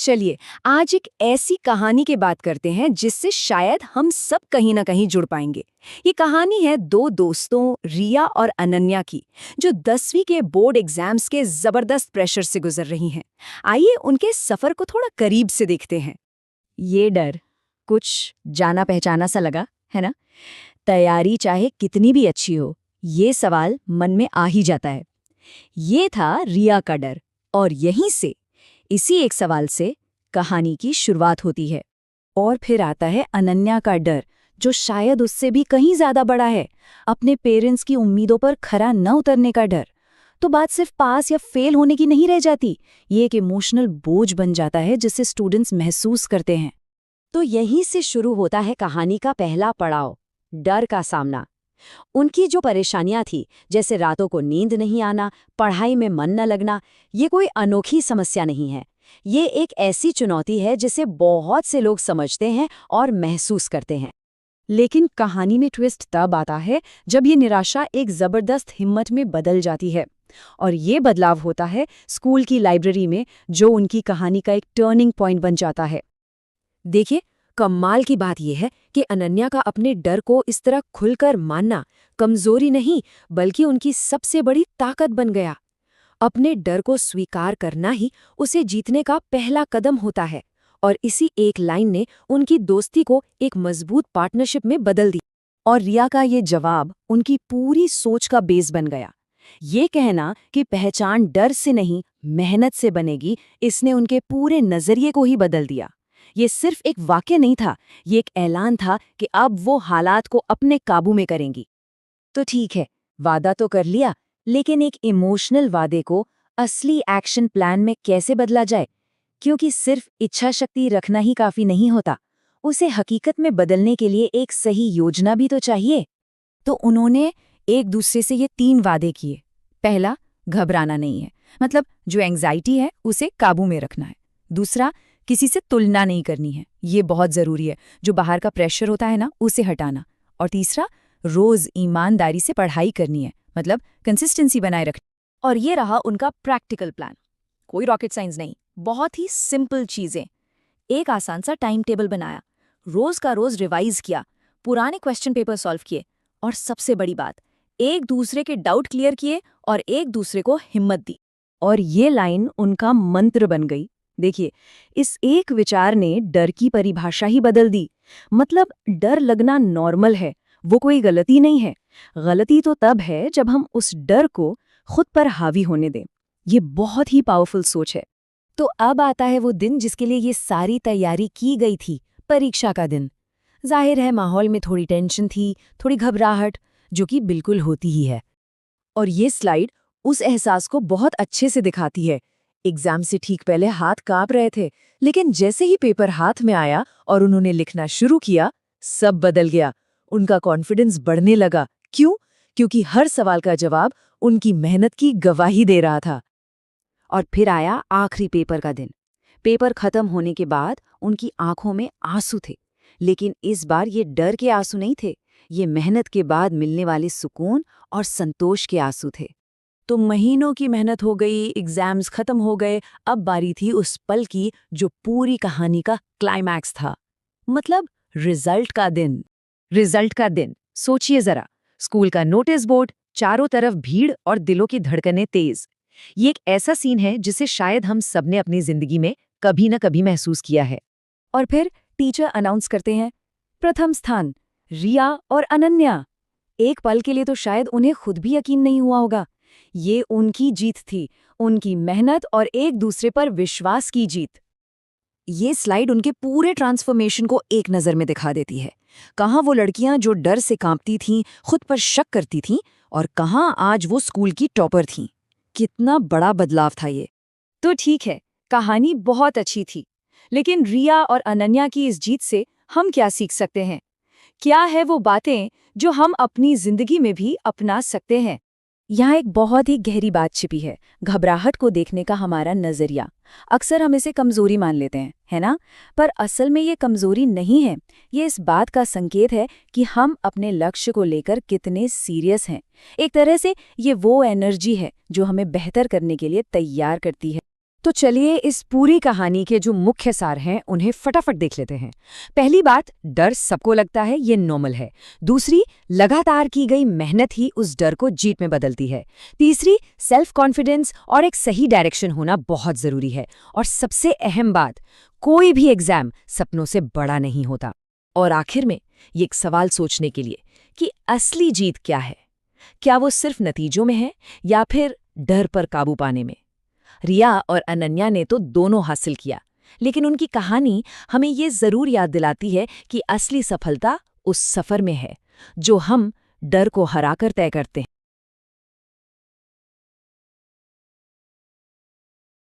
चलिए आज एक ऐसी कहानी की बात करते हैं जिससे शायद हम सब कहीं ना कहीं जुड़ पाएंगे। ये कहानी है दो दोस्तों रिया और अनन्या की, जो 10वीं के बोर्ड एग्जाम्स के जबरदस्त प्रेशर से गुजर रही हैं। आइए उनके सफर को थोड़ा करीब से देखते हैं। ये डर कुछ जाना पहचाना सा लगा, है ना? तैयारी चाहे कितनी भी अच्छी हो, ये सवाल मन में आ ही जाता है। ये था रिया का डर, और यहीं से, इसी एक सवाल से कहानी की शुरुआत होती है। और फिर आता है अनन्या का डर, जो शायद उससे भी कहीं ज्यादा बड़ा है, अपने पेरेंट्स की उम्मीदों पर खरा न उतरने का डर। तो बात सिर्फ पास या फेल होने की नहीं रह जाती, ये एक इमोशनल बोझ बन जाता है जिसे स्टूडेंट्स महसूस करते हैं। तो यहीं से शुरू होता है कहानी का पहला पड़ाव, डर का सामना। उनकी जो परेशानियां थी, जैसे रातों को नींद नहीं आना, पढ़ाई में मन न लगना, ये कोई अनोखी समस्या नहीं है। ये एक ऐसी चुनौती है जिसे बहुत से लोग समझते हैं और महसूस करते हैं। लेकिन कहानी में ट्विस्ट तब आता है जब ये निराशा एक जबरदस्त हिम्मत में बदल जाती है। और ये बदलाव होता है स्कूल की लाइब्रेरी में, जो उनकी कहानी का एक टर्निंग पॉइंट बन जाता है। देखिए, कमाल की बात यह है कि अनन्या का अपने डर को इस तरह खुलकर मानना कमजोरी नहीं, बल्कि उनकी सबसे बड़ी ताकत बन गया। अपने डर को स्वीकार करना ही उसे जीतने का पहला कदम होता है, और इसी एक लाइन ने उनकी दोस्ती को एक मजबूत पार्टनरशिप में बदल दी। और रिया का ये जवाब उनकी पूरी सोच का बेस बन गया। ये कहना कि पहचान डर से नहीं, मेहनत से बनेगी, इसने उनके पूरे नजरिए को ही बदल दिया। ये सिर्फ एक वाक्य नहीं था, ये एक ऐलान था कि अब वो हालात को अपने काबू में करेंगी। तो ठीक है, वादा तो कर लिया, लेकिन एक इमोशनल वादे को असली एक्शन प्लान में कैसे बदला जाए? क्योंकि सिर्फ इच्छा शक्ति रखना ही काफी नहीं होता, उसे हकीकत में बदलने के लिए एक सही योजना भी तो चाहिए। तो उन्होंने एक दूसरे से ये 3 वादे किए। पहला, घबराना नहीं है, मतलब जो एंग्जाइटी है उसे काबू में रखना है। दूसरा, किसी से तुलना नहीं करनी है, ये बहुत जरूरी है, जो बाहर का प्रेशर होता है ना, उसे हटाना। और तीसरा, रोज ईमानदारी से पढ़ाई करनी है, मतलब कंसिस्टेंसी बनाए रखनी। और ये रहा उनका प्रैक्टिकल प्लान। कोई रॉकेट साइंस नहीं, बहुत ही सिंपल चीजें। एक आसान सा टाइम टेबल बनाया, रोज का रोज रिवाइज किया, पुराने क्वेश्चन पेपर सॉल्व किए, और सबसे बड़ी बात, एक दूसरे के डाउट क्लियर किए और एक दूसरे को हिम्मत दी। और ये लाइन उनका मंत्र बन गई। देखिए, इस एक विचार ने डर की परिभाषा ही बदल दी। मतलब डर लगना नॉर्मल है, वो कोई गलती नहीं है। गलती तो तब है जब हम उस डर को खुद पर हावी होने दें। ये बहुत ही पावरफुल सोच है। तो अब आता है वो दिन जिसके लिए ये सारी तैयारी की गई थी, परीक्षा का दिन। जाहिर है माहौल में थोड़ी टेंशन थी, थोड़ी घबराहट, जो कि बिल्कुल होती ही है। और ये स्लाइड उस एहसास को बहुत अच्छे से दिखाती है। एग्जाम से ठीक पहले हाथ कांप रहे थे, लेकिन जैसे ही पेपर हाथ में आया और उन्होंने लिखना शुरू किया, सब बदल गया। उनका कॉन्फिडेंस बढ़ने लगा। क्यों? क्योंकि हर सवाल का जवाब उनकी मेहनत की गवाही दे रहा था। और फिर आया आखिरी पेपर का दिन। पेपर खत्म होने के बाद उनकी आंखों में आंसू थे, लेकिन इस बार ये डर के आंसू नहीं थे, ये मेहनत के बाद मिलने वाले सुकून और संतोष के आंसू थे। तो महीनों की मेहनत हो गई, एग्जाम्स खत्म हो गए, अब बारी थी उस पल की जो पूरी कहानी का क्लाइमैक्स था। मतलब रिजल्ट का दिन। रिजल्ट का दिन, सोचिए जरा, स्कूल का नोटिस बोर्ड, चारों तरफ भीड़ और दिलों की धड़कनें तेज। ये एक ऐसा सीन है जिसे शायद हम सबने अपनी जिंदगी में कभी न कभी महसूस किया है। और फिर टीचर अनाउंस करते हैं, प्रथम स्थान रिया और अनन्या। एक पल के लिए तो शायद उन्हें खुद भी यकीन नहीं हुआ होगा। ये उनकी जीत थी, उनकी मेहनत और एक दूसरे पर विश्वास की जीत। ये स्लाइड उनके पूरे ट्रांसफॉर्मेशन को एक नज़र में दिखा देती है। कहाँ वो लड़कियां जो डर से कांपती थीं, खुद पर शक करती थीं, और कहाँ आज वो स्कूल की टॉपर थीं। कितना बड़ा बदलाव था ये। तो ठीक है, कहानी बहुत अच्छी थी, लेकिन रिया और अनन्या की इस जीत से हम क्या सीख सकते हैं? क्या है वो बातें जो हम अपनी जिंदगी में भी अपना सकते हैं? यहाँ एक बहुत ही गहरी बात छिपी है, घबराहट को देखने का हमारा नजरिया। अक्सर हम इसे कमजोरी मान लेते हैं, है ना? पर असल में ये कमजोरी नहीं है, ये इस बात का संकेत है कि हम अपने लक्ष्य को लेकर कितने सीरियस हैं। एक तरह से ये वो एनर्जी है जो हमें बेहतर करने के लिए तैयार करती है। तो चलिए इस पूरी कहानी के जो मुख्य सार हैं उन्हें फटाफट देख लेते हैं। पहली बात, डर सबको लगता है, ये नॉर्मल है। दूसरी, लगातार की गई मेहनत ही उस डर को जीत में बदलती है। तीसरी, सेल्फ कॉन्फिडेंस और एक सही डायरेक्शन होना बहुत जरूरी है। और सबसे अहम बात, कोई भी एग्जाम सपनों से बड़ा नहीं होता। और आखिर में ये एक सवाल सोचने के लिए कि असली जीत क्या है? क्या वो सिर्फ नतीजों में है या फिर डर पर काबू पाने में? रिया और अनन्या ने तो दोनों हासिल किया, लेकिन उनकी कहानी हमें ये जरूर याद दिलाती है कि असली सफलता उस सफर में है जो हम डर को हराकर तय करते हैं।